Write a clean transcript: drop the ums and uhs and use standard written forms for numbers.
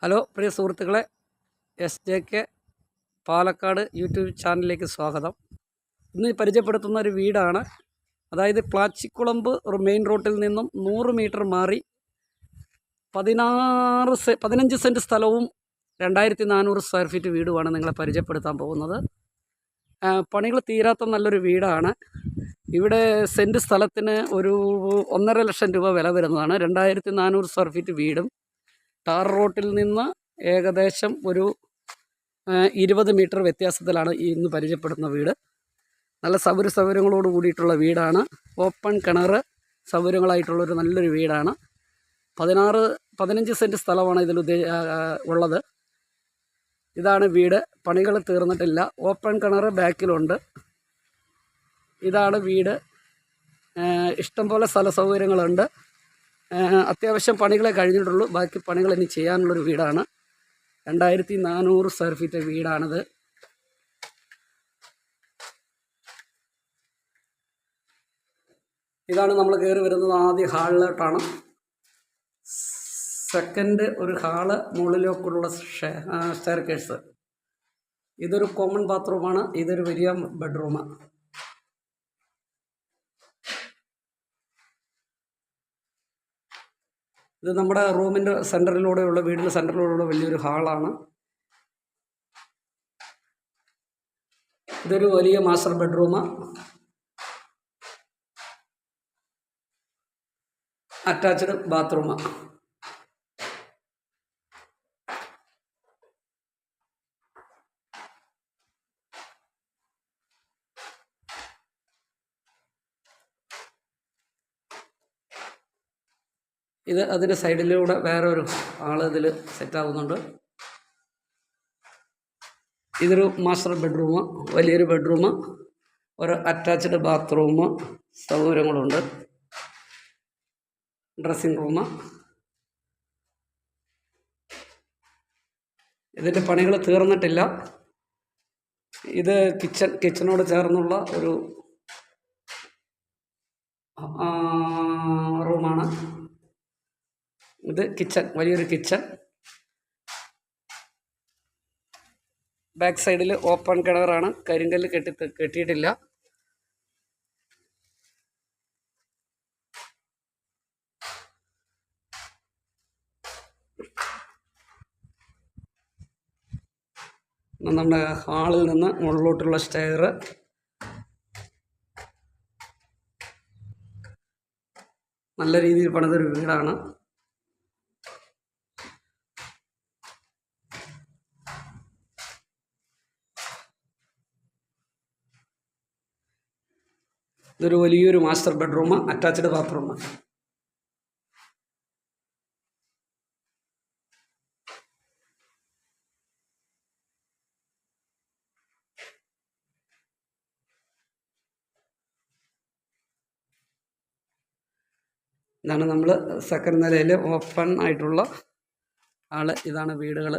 Hello പ്രിയ സുഹൃത്തുക്കളെ, SJK Palakkad YouTube ചാനലിലേക്ക് സ്വാഗതം. ഇന്ന് പരിചയപ്പെടുത്തുന്ന ഒരു വീടാണ്. അതായത് പ്ലാച്ചിക്കുളമ്പ് മെയിൻ റോഡിൽ നിന്നും 100 മീറ്റർ മാറി 15 സെൻറ്റ് സ്ഥലവും 2400 സ്ക്വയർ ഫീറ്റ് വീടുമാണ് നിങ്ങളെ പരിചയപ്പെടുത്താൻ പോകുന്നത്. പണികൾ തീരാത്ത നല്ലൊരു വീടാണ്. ഇവിടെ സെൻറ്റ് സ്ഥലത്തിന് ഒരു 1.5 ലക്ഷം രൂപ വില വരുന്നതാണ്. 2400 സ്ക്വയർ ഫീറ്റ് വീടും ടാർ റോട്ടിൽ നിന്ന് ഏകദേശം ഒരു 20 മീറ്റർ വ്യത്യാസത്തിലാണ് ഇന്ന് പരിചയപ്പെടുന്ന വീട്. നല്ല സൗകര്യങ്ങളോട് കൂടിയിട്ടുള്ള വീടാണ്. ഓപ്പൺ കിണർ സൗകര്യങ്ങളായിട്ടുള്ളൊരു നല്ലൊരു വീടാണ്. 15 സെൻറ്റ് സ്ഥലമാണ് ഇതിൽ ഉള്ളത്. ഇതാണ് വീട്. പണികൾ തീർന്നിട്ടില്ല. ഓപ്പൺ കിണർ ബാക്കിലുണ്ട്. ഇതാണ് വീട്. ഇഷ്ടംപോലെ സ്ഥല സൗകര്യങ്ങളുണ്ട്. അത്യാവശ്യം പണികളെ കഴിഞ്ഞിട്ടുള്ളൂ. ബാക്കി പണികൾ ഇനി ചെയ്യാനുള്ളൊരു വീടാണ്. 2400 സ്ക്വയർ ഫീറ്റ് വീടാണിത്. ഇതാണ് നമ്മൾ കയറി വരുന്നത്. ആദ്യ ഹാളിലോട്ടാണ്. സെക്കൻഡ് ഒരു ഹാള്, മുകളിലേക്കുള്ള സ്റ്റെയർകേഴ്സ്. ഇതൊരു കോമൺ ബാത്റൂമാണ്. ഇതൊരു വലിയ ബെഡ്റൂമാണ്. ഇത് നമ്മുടെ റൂമിൻ്റെ സെൻറ്ററിലൂടെയുള്ള, വീടിൻ്റെ സെൻറ്ററിലൂടെയുള്ള വലിയൊരു ഹാളാണ്. ഇതൊരു വലിയ മാസ്റ്റർ ബെഡ്റൂം, അറ്റാച്ച്ഡ് ബാത്റൂം. ഇത് അതിൻ്റെ സൈഡിലൂടെ വേറെ ഒരു ആൾ ഇതിൽ സെറ്റാകുന്നുണ്ട്. ഇതൊരു മാസ്റ്റർ ബെഡ്റൂം, വലിയൊരു ബെഡ്റൂം, ഒരു അറ്റാച്ച്ഡ് ബാത്റൂം, സൗകര്യങ്ങളുണ്ട്. Dressing room. ഇതിൻ്റെ പണികൾ തീർന്നിട്ടില്ല. ഇത് കിച്ചണോട് ചേർന്നുള്ള ഒരു റൂമാണ്. ഇത് കിച്ചൺ, വലിയൊരു കിച്ചൺ. ബാക്ക് സൈഡിൽ ഓപ്പൺ കിണറാണ്. കരിങ്കല്ല് കെട്ടിയിട്ടില്ല. നമ്മുടെ ഹാളിൽ നിന്ന് മുകളിലോട്ടുള്ള സ്റ്റെയർ. നല്ല രീതിയിൽ പണിതൊരു വീടാണ്. ഇതൊരു വലിയൊരു മാസ്റ്റർ ബെഡ്റൂം, അറ്റാച്ച്ഡ് ബാത്റൂം. ഇതാണ് നമ്മൾ സെക്കൻഡ് നിലയിൽ ഓപ്പൺ ആയിട്ടുള്ള ആള്. ഇതാണ് വീടുകൾ.